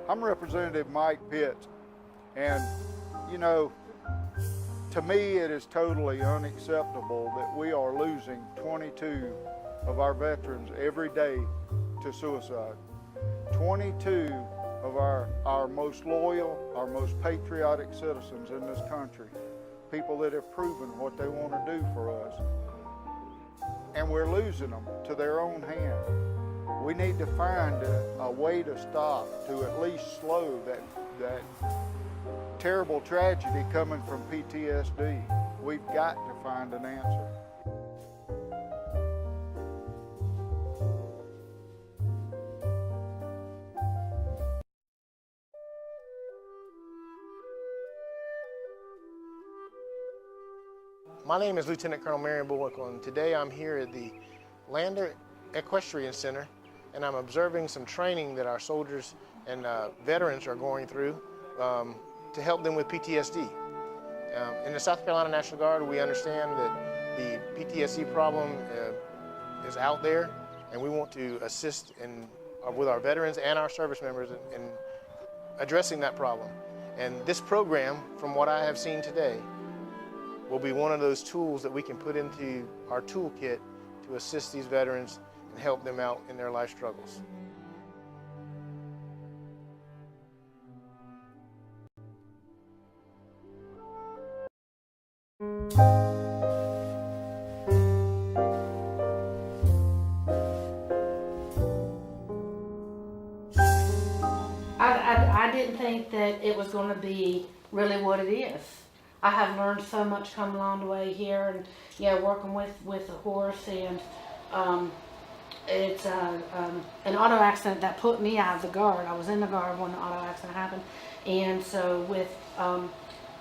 I'm Representative Mike Pitts, and you know, to me it is totally unacceptable that we are losing 22 of our veterans every day to suicide. 22 of our most loyal, our most patriotic citizens in this country, people that have proven what they want to do for us, and we're losing them to their own hand. We need to find a way to stop, to at least slow that terrible tragedy coming from PTSD. We've got to find an answer. My name is Lieutenant Colonel Marion Bullwinkle, and today I'm here at the Lander Equestrian Center, and I'm observing some training that our soldiers and veterans are going through to help them with PTSD. In the South Carolina National Guard, we understand that the PTSD problem is out there, and we want to assist with our veterans and our service members in addressing that problem. And this program, from what I have seen today, will be one of those tools that we can put into our toolkit to assist these veterans and help them out in their life struggles. I didn't think that it was going to be really what it is. I have learned so much coming along the way here, and working with the horse, and it's an auto accident that put me out of the Guard. I was in the Guard when the auto accident happened, and so with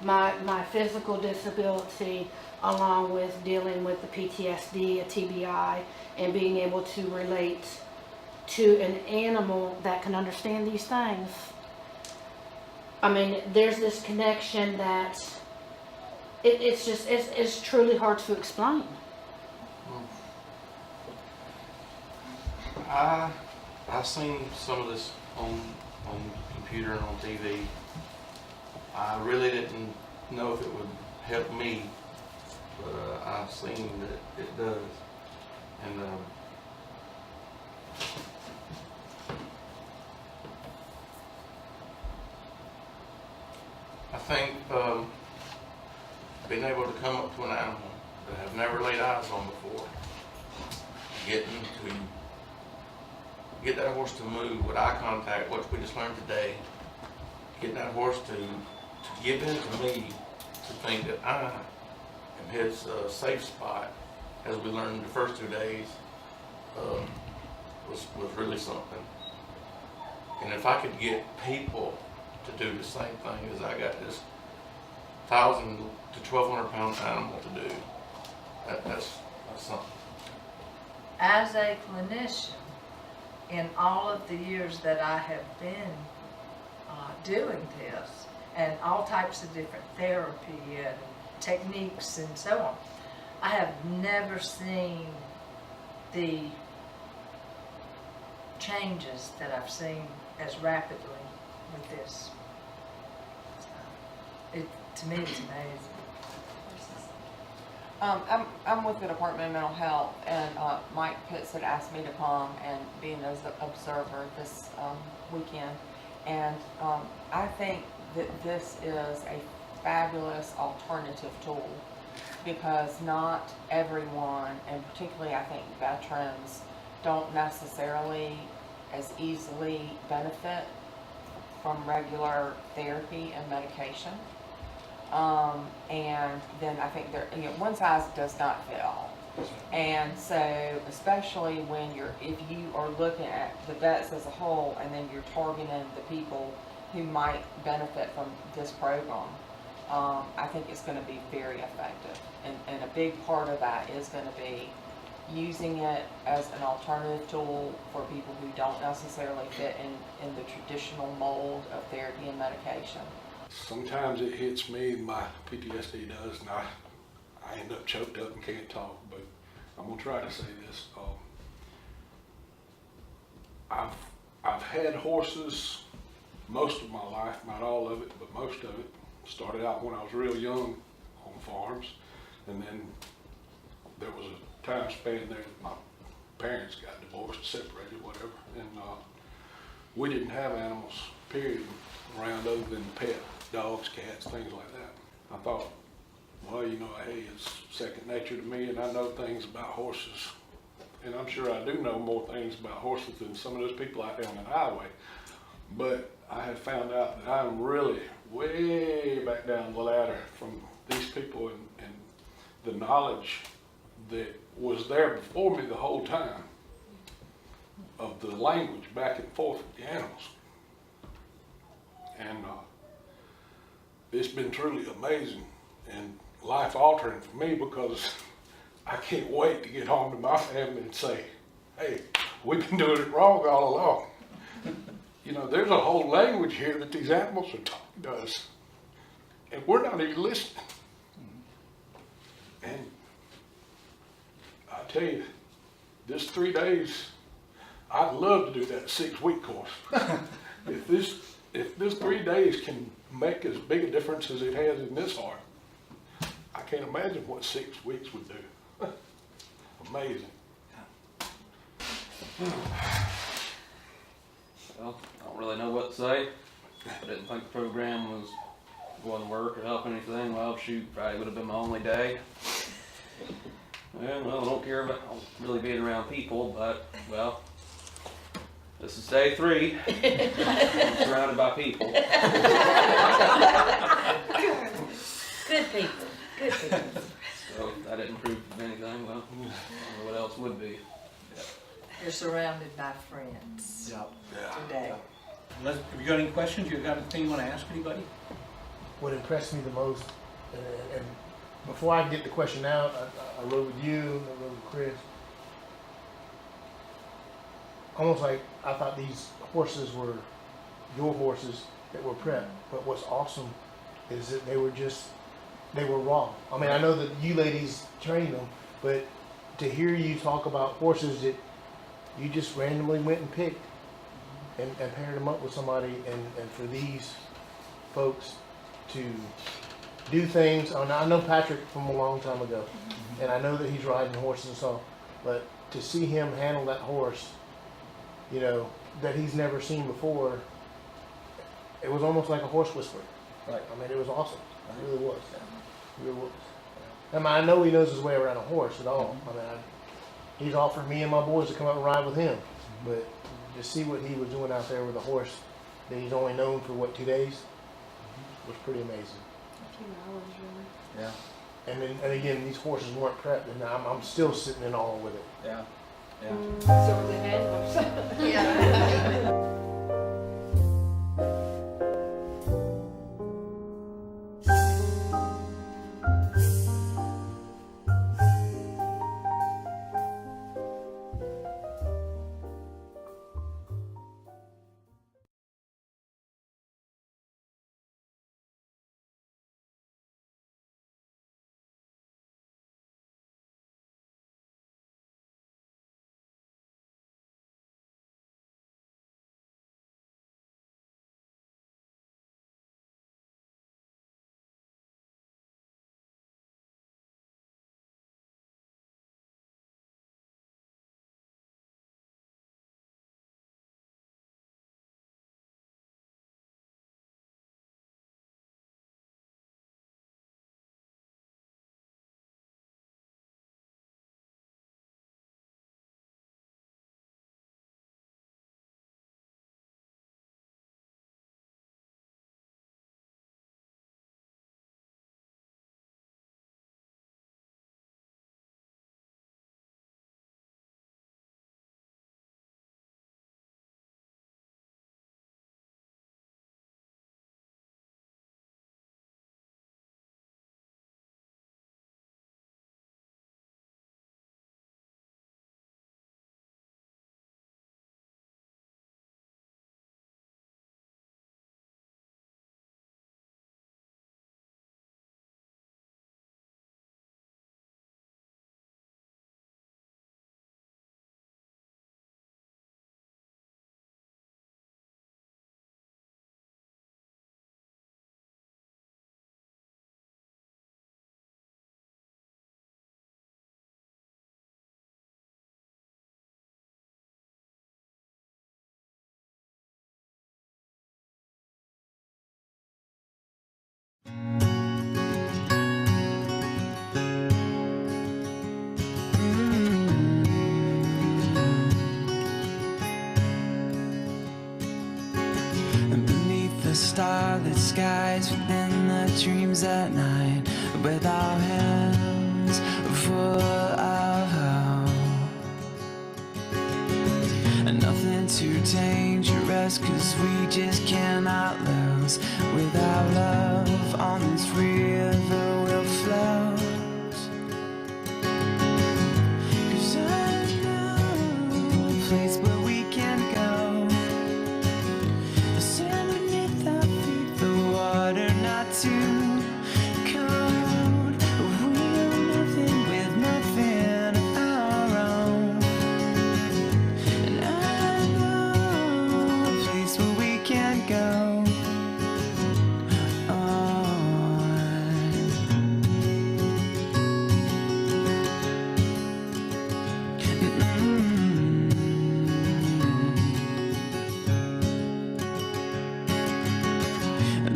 my physical disability, along with dealing with the PTSD, a TBI, and being able to relate to an animal that can understand these things, I mean, there's this connection that it's truly hard to explain. I've seen some of this on computer and on TV. I really didn't know if it would help me, but I've seen that it does. And I think being able to come up to an animal that I've never laid eyes on before, get that horse to move with eye contact, what we just learned today, getting that horse to give in to me, to think that I am his safe spot, as we learned the first 2 days, was really something. And if I could get people to do the same thing as I got this 1,000 to 1,200 pound animal to do, that's something. As a clinician, in all of the years that I have been doing this, and all types of different therapy and techniques and so on, I have never seen the changes that I've seen as rapidly with this. To me, it's amazing. I'm with the Department of Mental Health, and Mike Pitts had asked me to come and be an observer this weekend, and I think that this is a fabulous alternative tool, because not everyone, and particularly I think veterans, don't necessarily as easily benefit from regular therapy and medication. And then I think one size does not fit all. And so, especially when if you are looking at the vets as a whole, and then you're targeting the people who might benefit from this program, I think it's going to be very effective. And a big part of that is going to be using it as an alternative tool for people who don't necessarily fit in the traditional mold of therapy and medication. Sometimes it hits me, my PTSD does, and I end up choked up and can't talk, but I'm gonna try to say this. I've had horses most of my life, not all of it, but most of it. Started out when I was real young on farms, and then there was a time span there that my parents got divorced, separated, whatever, and we didn't have animals, period, around other than pet, dogs, cats, things like that. I thought, well, you know, hey, it's second nature to me, and I know things about horses. And I'm sure I do know more things about horses than some of those people out there on the highway. But I had found out that I'm really way back down the ladder from these people, and the knowledge that was there before me the whole time of the language back and forth with the animals. And it's been truly amazing and life altering for me, because I can't wait to get home to my family and say, hey, we've been doing it wrong all along. You know, there's a whole language here that these animals are talking to us, and we're not even listening. And I tell you, this 3 days, I'd love to do that 6-week course. If this 3 days can make as big a difference as it has in this heart, I can't imagine what 6 weeks would do. Amazing. Well, I don't really know what to say. I didn't think the program was going to work or help anything. Well, shoot, Friday would have been my only day. And, well, I don't care about really being around people, but, well, this is day 3. I'm surrounded by people. Good people, good people. So if that didn't prove anything, well, I don't know what else would be. You're surrounded by friends today. Unless, have you got any questions? You got anything you want to ask anybody? What impressed me the most, and before I get the question out, I rode with you, I rode with Chris. Almost like I thought these horses were your horses that were prepped, but what's awesome is that they were raw. I mean, I know that you ladies train them, but to hear you talk about horses that you just randomly went and picked and paired them up with somebody, and for these folks to do things. I know Patrick from a long time ago, and I know that he's riding horses and so, but to see him handle that horse, you know, that he's never seen before, it was almost like a horse whisperer. Right. I mean, it was awesome. It really was. It really was. I mean, I know he knows his way around a horse at all. I mean, he's offered me and my boys to come up and ride with him, but to see what he was doing out there with a horse that he's only known for, what, 2 days, was pretty amazing. Yeah. And then, and again, these horses weren't prepped, and I'm still sitting in awe with it. Yeah. Yeah. So the handlers. Yeah. skies within the dreams at night, with our hands full of hope. And nothing too dangerous, 'cause we just cannot lose. Without love on this river we'll float. 'Cause I know a place where we can go, the sand beneath our feet, the water not too cold. We are nothing with nothing of our own. And I know a place where we can go.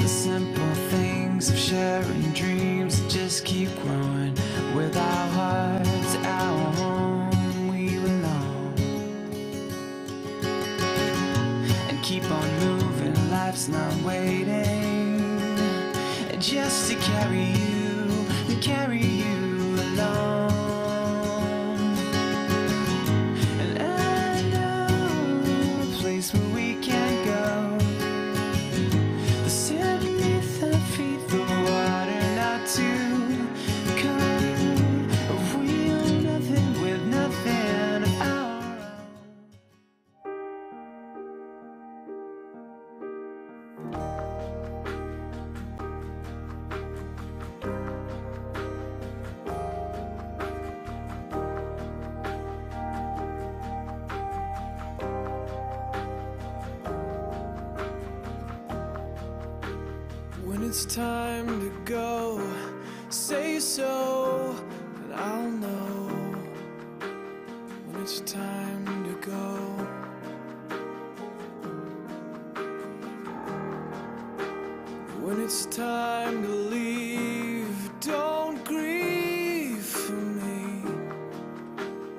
The simple things of sharing dreams that just keep growing. With our hearts, our home, we belong. And keep on moving, life's not waiting just to carry you along. And I know a place where we can go, the sand beneath our feet, the water not too cold. We own nothing with nothing of our own. When it's time to go, say so, and I'll know. When it's time to go, when it's time to leave, don't grieve for me.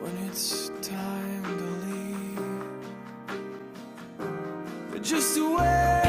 When it's time to leave, just wait.